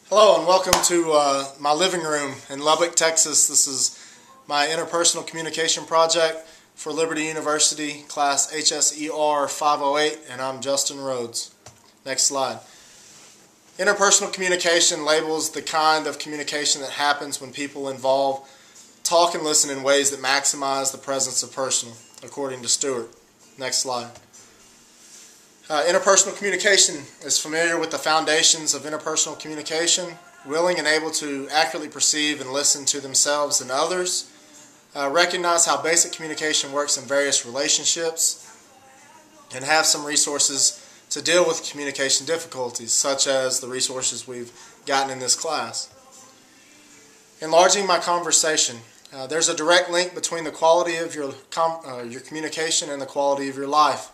Hello and welcome to my living room in Lubbock, Texas. This is my interpersonal communication project for Liberty University, class hser 508, and I'm Justin Rhodes. Next slide. Interpersonal communication labels the kind of communication that happens when people involved talk and listen in ways that maximize the presence of personal, according to Stewart. Next slide. Interpersonal communication is familiar with the foundations of interpersonal communication, willing and able to accurately perceive and listen to themselves and others, recognize how basic communication works in various relationships, and have some resources to deal with communication difficulties, such as the resources we've gotten in this class. Enlarging my conversation. There's a direct link between the quality of your communication and the quality of your life.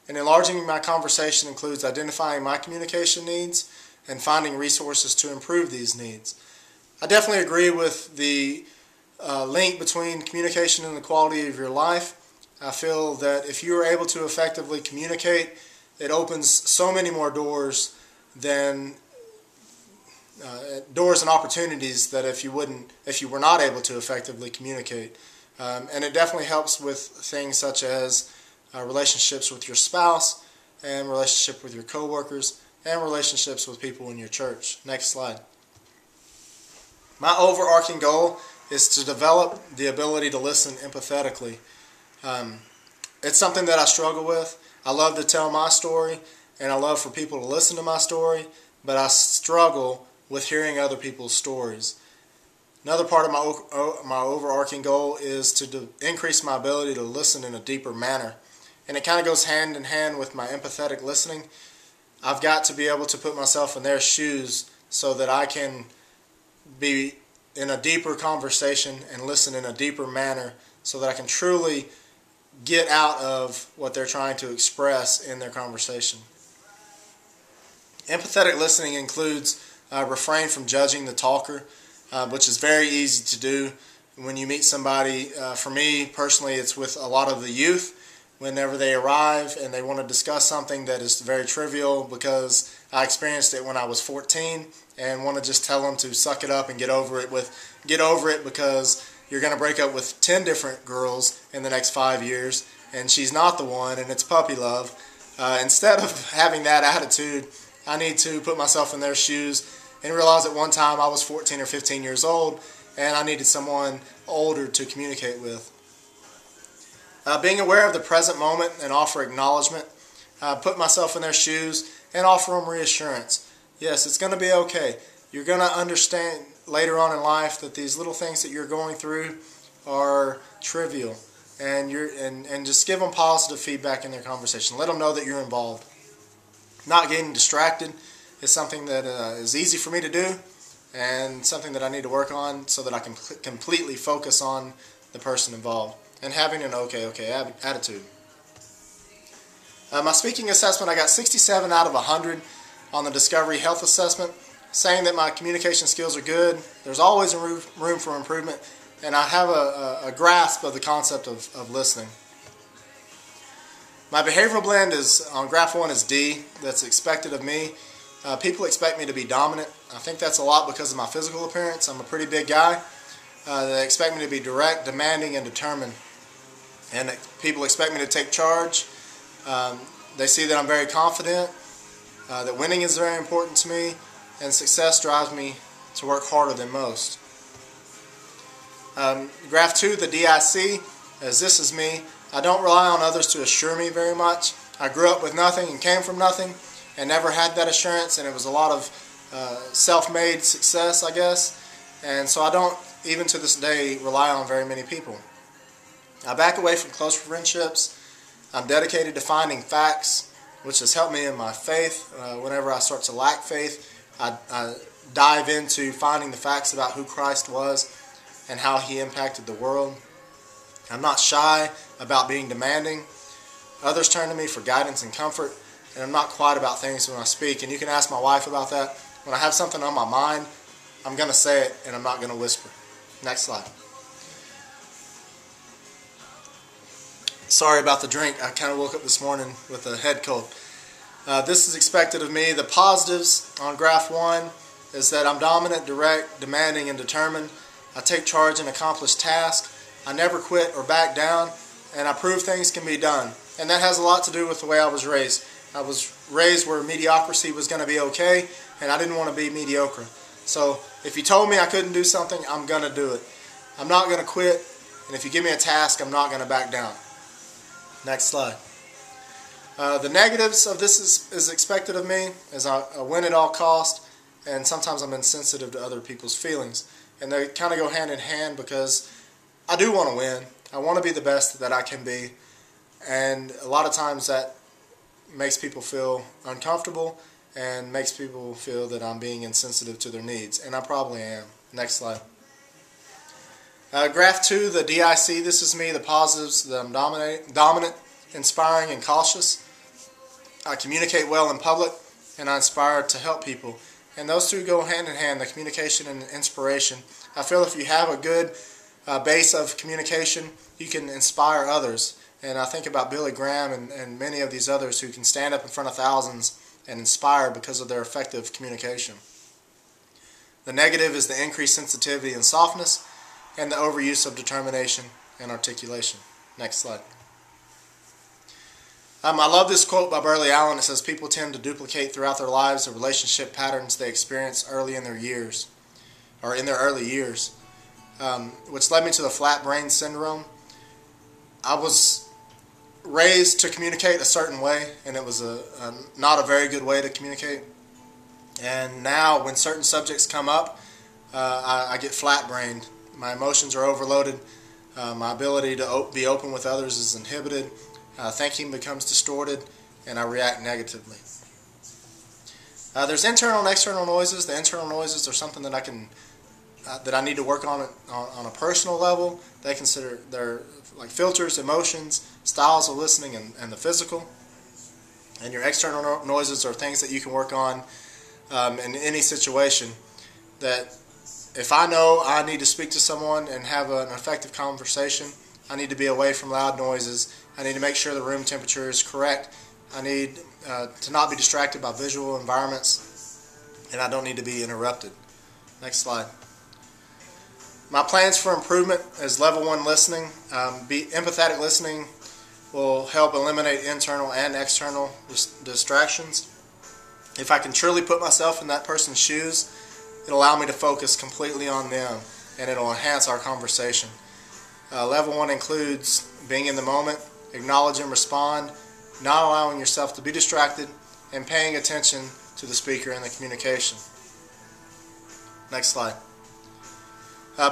And enlarging my conversation includes identifying my communication needs and finding resources to improve these needs. I definitely agree with the link between communication and the quality of your life. I feel that if you are able to effectively communicate, it opens so many more doors than doors and opportunities that if you were not able to effectively communicate. And it definitely helps with things such as relationships with your spouse, and relationship with your coworkers, and relationships with people in your church. Next slide. My overarching goal is to develop the ability to listen empathetically. It's something that I struggle with. I love to tell my story, and I love for people to listen to my story, but I struggle with hearing other people's stories. Another part of my overarching goal is to increase my ability to listen in a deeper manner. And it kind of goes hand in hand with my empathetic listening. I've got to be able to put myself in their shoes so that I can be in a deeper conversation and listen in a deeper manner so that I can truly get out of what they're trying to express in their conversation. Empathetic listening includes refrain from judging the talker, which is very easy to do when you meet somebody. For me personally, it's with a lot of the youth. Whenever they arrive and they want to discuss something that is very trivial, because I experienced it when I was 14 and want to just tell them to suck it up and get over it because you're going to break up with 10 different girls in the next 5 years and she's not the one and it's puppy love. Instead of having that attitude, I need to put myself in their shoes and realize that one time I was 14 or 15 years old and I needed someone older to communicate with. Being aware of the present moment and offer acknowledgement, put myself in their shoes and offer them reassurance. Yes, it's going to be okay. You're going to understand later on in life that these little things that you're going through are trivial, and just give them positive feedback in their conversation. Let them know that you're involved. Not getting distracted is something that is easy for me to do and something that I need to work on so that I can completely focus on the person involved. And having an okay attitude. My speaking assessment, I got 67 out of 100 on the Discovery Health Assessment, saying that my communication skills are good. There's always room for improvement, and I have a grasp of the concept of listening. My behavioral blend is on graph 1 is D. That's expected of me. People expect me to be dominant. I think that's a lot because of my physical appearance. I'm a pretty big guy. They expect me to be direct, demanding, and determined. And people expect me to take charge. They see that I'm very confident, that winning is very important to me, and success drives me to work harder than most. Graph 2, the DIC, as this is me. I don't rely on others to assure me very much. I grew up with nothing and came from nothing and never had that assurance, and it was a lot of self-made success, I guess. And so I don't, even to this day, rely on very many people. I back away from close friendships. I'm dedicated to finding facts, which has helped me in my faith. Whenever I start to lack faith, I dive into finding the facts about who Christ was and how He impacted the world. I'm not shy about being demanding. Others turn to me for guidance and comfort, and I'm not quiet about things when I speak. And you can ask my wife about that. When I have something on my mind, I'm going to say it, and I'm not going to whisper. Next slide. Sorry about the drink. I kind of woke up this morning with a head cold. This is expected of me. The positives on graph 1 is that I'm dominant, direct, demanding, and determined. I take charge and accomplish tasks. I never quit or back down, and I prove things can be done. And that has a lot to do with the way I was raised. I was raised where mediocrity was going to be okay, and I didn't want to be mediocre. So if you told me I couldn't do something, I'm going to do it. I'm not going to quit, and if you give me a task, I'm not going to back down. Next slide. The negatives of this is expected of me is I win at all costs, and sometimes I'm insensitive to other people's feelings. And they kind of go hand in hand because I do want to win. I want to be the best that I can be. And a lot of times that makes people feel uncomfortable and makes people feel that I'm being insensitive to their needs. And I probably am. Next slide. Graph 2, the DIC. This is me, the positives, that I'm dominant, inspiring, and cautious. I communicate well in public, and I inspire to help people. And those two go hand in hand, the communication and inspiration. I feel if you have a good base of communication, you can inspire others. And I think about Billy Graham and many of these others who can stand up in front of thousands and inspire because of their effective communication. The negative is the increased sensitivity and softness, and the overuse of determination and articulation. Next slide. I love this quote by Burley Allen. It says, people tend to duplicate throughout their lives the relationship patterns they experience early in their years, or in their early years, which led me to the flat brain syndrome. I was raised to communicate a certain way, and it was not a very good way to communicate. And now when certain subjects come up, I get flat-brained. My emotions are overloaded. My ability to be open with others is inhibited. Thinking becomes distorted, and I react negatively. There's internal and external noises. The internal noises are something that I need to work on a personal level. They're like filters, emotions, styles of listening, and the physical. And your external noises are things that you can work on in any situation. That if I know I need to speak to someone and have an effective conversation, I need to be away from loud noises. I need to make sure the room temperature is correct. I need to not be distracted by visual environments, and I don't need to be interrupted. Next slide. My plans for improvement is level 1 listening. Empathetic listening will help eliminate internal and external distractions. If I can truly put myself in that person's shoes, it'll allow me to focus completely on them, and it'll enhance our conversation. Level 1 includes being in the moment, acknowledge and respond, not allowing yourself to be distracted, and paying attention to the speaker and the communication. Next slide.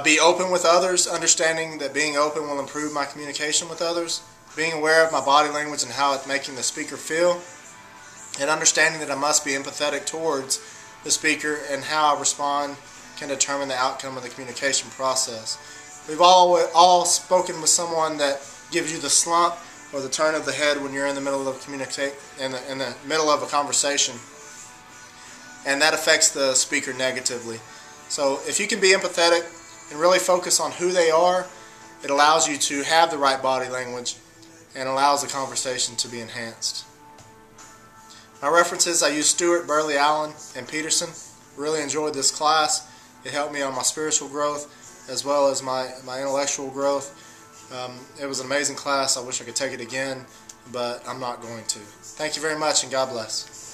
Be open with others, understanding that being open will improve my communication with others, being aware of my body language and how it's making the speaker feel, and understanding that I must be empathetic towards the speaker, and how I respond can determine the outcome of the communication process. We've all spoken with someone that gives you the slump or the turn of the head when you're in the middle of in the middle of a conversation, and that affects the speaker negatively. So if you can be empathetic and really focus on who they are, it allows you to have the right body language and allows the conversation to be enhanced. My references, I use Stewart, Burley, Allen, and Peterson. Really enjoyed this class. It helped me on my spiritual growth as well as my intellectual growth. It was an amazing class. I wish I could take it again, but I'm not going to. Thank you very much, and God bless.